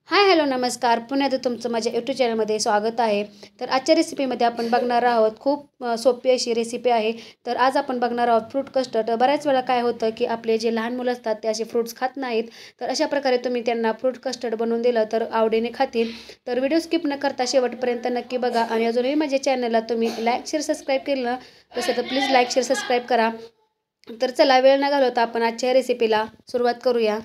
Hi hello नमस्कार. पुन्हा एकदा तुमचं माझ्या यूट्यूब चॅनलमध्ये स्वागत आहे. तर आजच्या रेसिपीमध्ये आपण बघणार आहोत खूप सोपी अशी रेसिपी आहे. तर आज आपण बघणार आहोत फ्रूट कस्टर्ड. बऱ्याच वेळा काय होतं की आपले जे लहान मुलं असतात ते असे फ्रूट्स खात नाहीत. तर अशा प्रकारे तुम्ही त्यांना फ्रूट कस्टर्ड बनवून दिलं तर आवडीने खातील. तर व्हिडिओ स्किप न करता शेवटपर्यंत नक्की बघा. आणि अजूनही माझ्या चॅनलला तुम्ही लाईक शेअर सबस्क्राईब केलं नसेल तर प्लीज लाईक शेअर सबस्क्राईब करा. तर चला वेळ न घालवता आपण आजच्या रेसिपीला सुरुवात करूया.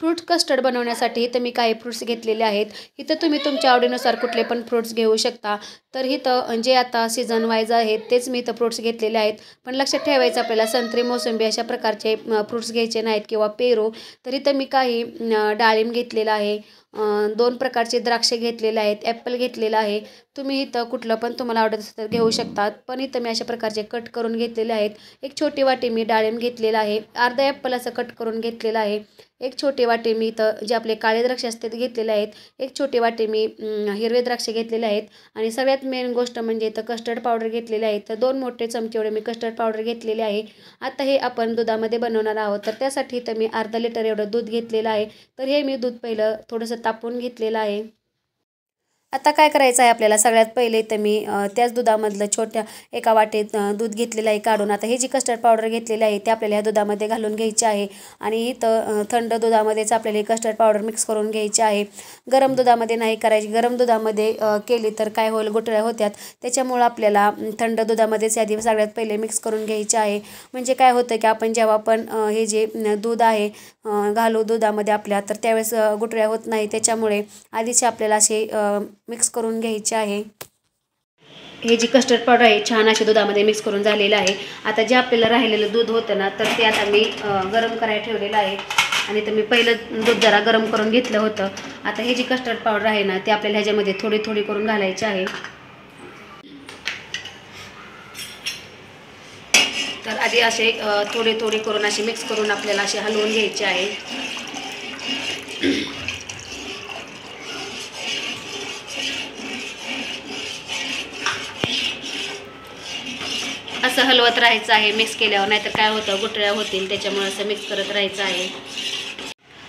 फ्रूट कस्टर्ड बनवण्यासाठी इथं मी काही फ्रूट्स घेतलेले आहेत. इथं तुम्ही तुमच्या आवडीनुसार कुठले पण फ्रूट्स घेऊ शकता. तर इथं जे आता सीझन वाईज आहेत तेच मी इथं फ्रूट्स घेतलेले आहेत. पण लक्षात ठेवायचं आपल्याला संत्री मोसंबी अशा प्रकारचे फ्रूट्स घ्यायचे नाहीत किंवा पेरू. तर इथं मी काही डाळिंब घेतलेलं आहे, 2 प्रकारचे द्राक्षे घेतलेले आहेत, ॲपल घेतलेलं आहे. तुम्ही इथं कुठलं पण तुम्हाला आवडत असेल तर घेऊ शकतात. पण इथं मी अशा प्रकारचे कट करून घेतलेले आहेत. एक छोटी वाटी मी डाळिंब घेतलेला आहे, अर्धा ॲपल असं कट करून घेतलेलं आहे. एक छोटी वाटी मी इथं जे आपले काळे द्राक्ष असते ते घेतलेले आहेत. एक छोटी वाटी मी हिरवे द्राक्ष घेतलेले आहेत. आणि सगळ्यात मेन गोष्ट म्हणजे इथं कस्टर्ड पावडर घेतलेले आहे. तर 2 मोठे चमचे एवढे मी कस्टर्ड पावडर घेतलेले आहे. आता हे आपण दुधामध्ये बनवणार आहोत. तर त्यासाठी इथं मी अर्धा लिटर एवढं दूध घेतलेलं आहे. तर हे मी दूध पहिलं थोडंसं तापवून घेतलेलं आहे. आता काय करायचं आहे आपल्याला, सगळ्यात पहिले इथं मी त्याच दुधामधलं छोट्या एका वाटीत दूध घेतलेलं आहे काढून. आता हे जी कस्टर्ड पावडर घेतलेली आहे ते आपल्याला ह्या दुधामध्ये घालून घ्यायची आहे. आणि इथं थंड दुधामध्येच आपल्याला ही कस्टर्ड पावडर मिक्स करून घ्यायची आहे. गरम दुधामध्ये नाही करायची. गरम दुधामध्ये केली तर काय होईल, गुठळ्या होत्यात. त्याच्यामुळं आपल्याला थंड दुधामध्येच आधी सगळ्यात पहिले मिक्स करून घ्यायचे आहे. म्हणजे काय होतं की आपण जेव्हा पण हे जे दूध आहे घालू दुधामध्ये आपल्या, तर त्यावेळेस गुठळ्या होत नाही. त्याच्यामुळे आधीच आपल्याला असे मिक्स करून घ्यायचे आहे. हे जी कस्टर्ड पावडर आहे छान अशी दुधामध्ये मिक्स करून झालेलं आहे. आता जे आपल्याला राहिलेलं दूध होतं ना, तर ते आता मी गरम करायला ठेवलेलं आहे. आणि तर मी पहिलं दूध जरा गरम करून घेतलं होतं. आता हे जी कस्टर्ड पावडर आहे ना ते आपल्याला ह्याच्यामध्ये थोडी थोडी करून घालायची आहे. तर आधी असे थोडे थोडे करून असे मिक्स करून आपल्याला असे हलवून घ्यायचे आहे. असं हलवत राहायचं आहे मिक्स केल्यावर, नाहीतर काय होतं गुठळ्या होतील. त्याच्यामुळे असं मिक्स करत राहायचं आहे.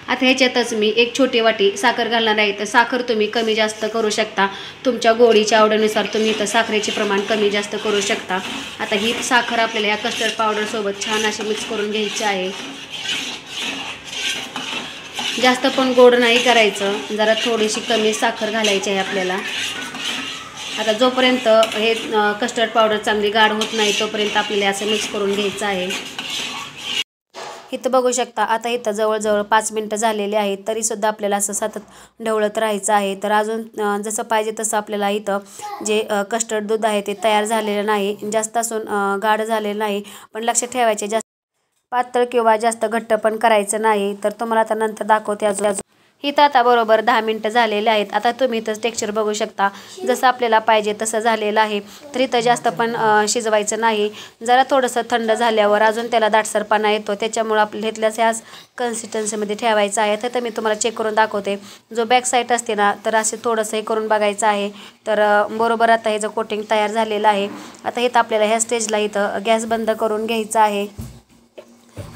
आता ह्याच्यातच मी एक छोटी वाटी साखर घालणार आहे. तर साखर तुम्ही कमी जास्त करू शकता. तुमच्या गोडीच्या आवडीनुसार तुम्ही इथं साखरेचे प्रमाण कमी जास्त करू शकता. आता ही साखर आपल्याला ह्या कस्टर्ड पावडरसोबत छान अशी मिक्स करून घ्यायची आहे. जास्त पण गोड नाही करायचं, जरा थोडीशी कमी साखर घालायची आहे आपल्याला. आता जोपर्यंत हे कस्टर्ड पावडर चांगली गाढ होत नाही तोपर्यंत आपल्याला असं मिक्स करून घ्यायचं आहे. इथं बघू शकता आता इथं जवळजवळ 5 मिनटं झालेले आहेत, तरीसुद्धा आपल्याला असं सतत ढवळत राहायचं आहे. तर अजून जसं पाहिजे तसं आपल्याला इथं जे कस्टर्ड दूध आहे ते तयार झालेलं नाही, जास्त असून गाढ झालेलं नाही. पण लक्षात ठेवायचे जास्त पातळ किंवा जास्त घट्ट पण करायचं नाही. तर तुम्हाला आता नंतर दाखवते. अजून इथं आता बरोबर 10 मिनटं झालेले आहेत. आता तुम्ही इथं टेक्स्चर बघू शकता, जसं आपल्याला पाहिजे तसं झालेलं आहे. तर इथं जास्त पण शिजवायचं नाही. जरा थोडंसं थंड झाल्यावर अजून त्याला दाटसरपणा येतो. त्याच्यामुळं आपल्याला इथल्याच ह्याच कन्सिस्टन्सीमध्ये ठेवायचं आहे. तर मी तुम्हाला चेक करून दाखवते. जो बॅक साईड असते ना, तर असे थोडंसं हे करून बघायचं आहे. तर बरोबर आता हे जर कोटिंग तयार झालेलं आहे. आता इथं आपल्याला ह्या स्टेजला इथं गॅस बंद करून घ्यायचा आहे.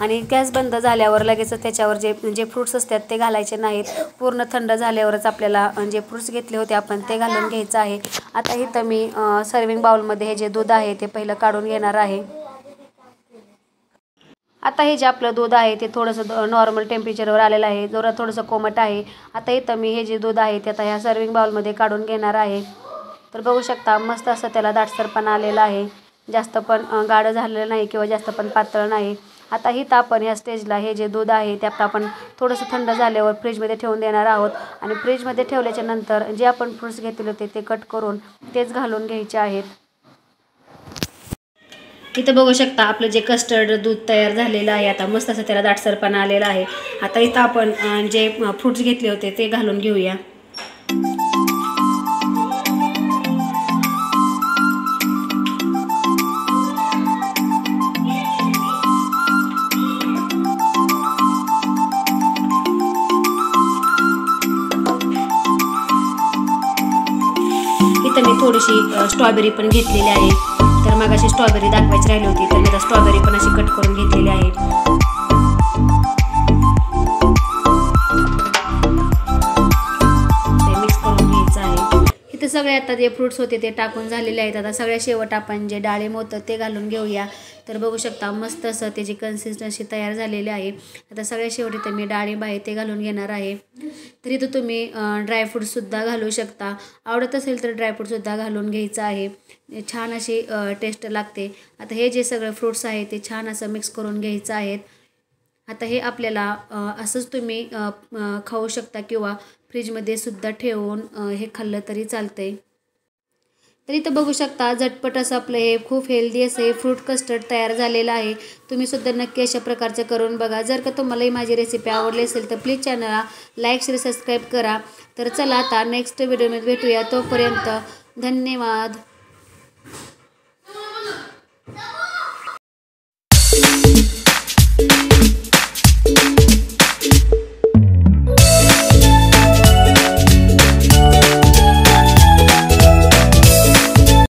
आणि गॅस बंद झाल्यावर लगेच त्याच्यावर जे फ्रूट्स असतात ते घालायचे नाहीत. पूर्ण थंड झाल्यावरच आपल्याला जे फ्रूट्स घेतले होते आपण ते घालून घ्यायचं आहे. आता इथं मी सर्विंग बाउलमध्ये हे जे दूध आहे ते पहिलं काढून घेणार आहे. आता हे जे आपलं दूध आहे ते थोडंसं नॉर्मल टेम्परेचरवर आलेलं आहे, जरा थोडंसं कोमट आहे. आता इथं मी हे जे दूध आहे ते आता ह्या सर्विंग बाउलमध्ये काढून घेणार आहे. तर बघू शकता मस्त असं त्याला दाटसरपणा आलेला आहे. जास्त पण गाढ झालेलं नाही किंवा जास्त पण पातळ नाही. आता इथं आपण ह्या स्टेजला हे जे दूध आहे ते आता आपण थोडंसं थंड झाल्यावर फ्रीजमध्ये ठेवून देणार आहोत. आणि फ्रीजमध्ये ठेवल्याच्या नंतर जे आपण फ्रूट्स घेतले होते ते कट करून तेच घालून घ्यायचे आहेत. इथं बघू शकता आपलं जे कस्टर्ड दूध तयार झालेलं आहे. आता मस्त असं त्याला दाटसरपणा आलेला आहे. आता इथं आपण जे फ्रूट्स घेतले होते ते घालून घेऊया. इथं मी थोडीशी स्ट्रॉबेरी पण घेतलेली आहे. तर मग अशी स्ट्रॉबेरी दाखवायची राहिली होती, तर मी आता स्ट्रॉबेरी पण अशी कट करून घेतलेली आहे. सगळे आता जे फ्रूट्स होते ते टाकून झालेले आहेत. आता सगळ्या शेवट आपण जे डाळिंब होतं ते घालून घेऊया. तर बघू शकता मस्त असं त्याची कन्सिस्टन्सी तयार झालेली आहे. आता सगळ्या शेवटी तर मी डाळिंब आहे ते घालून घेणार आहे. तर इथं तुम्ही ड्रायफ्रूटसुद्धा घालू शकता. आवडत असेल तर ड्रायफ्रूटसुद्धा घालून घ्यायचं आहे. छान अशी टेस्ट लागते. आता हे जे सगळे फ्रूट्स आहे ते छान असं मिक्स करून घ्यायचं आहेत. आता हे आपल्याला असंच तुम्ही खाऊ शकता किंवा फ्रीजमध्ये सुद्धा ठेवून हे खाल्लं तरी चालतंय. तर इथं बघू शकता झटपट असं आपलं हे खूप हेल्दी असं हे फ्रूट कस्टर्ड तयार झालेलं आहे. तुम्ही सुद्धा नक्की अशा प्रकारचं करून बघा. जर का तुम्हालाही माझी रेसिपी आवडली असेल तर प्लीज चॅनलला लाईक शेअर सबस्क्राईब करा. तर चला आता नेक्स्ट व्हिडिओमध्ये भेटूया. तोपर्यंत धन्यवाद.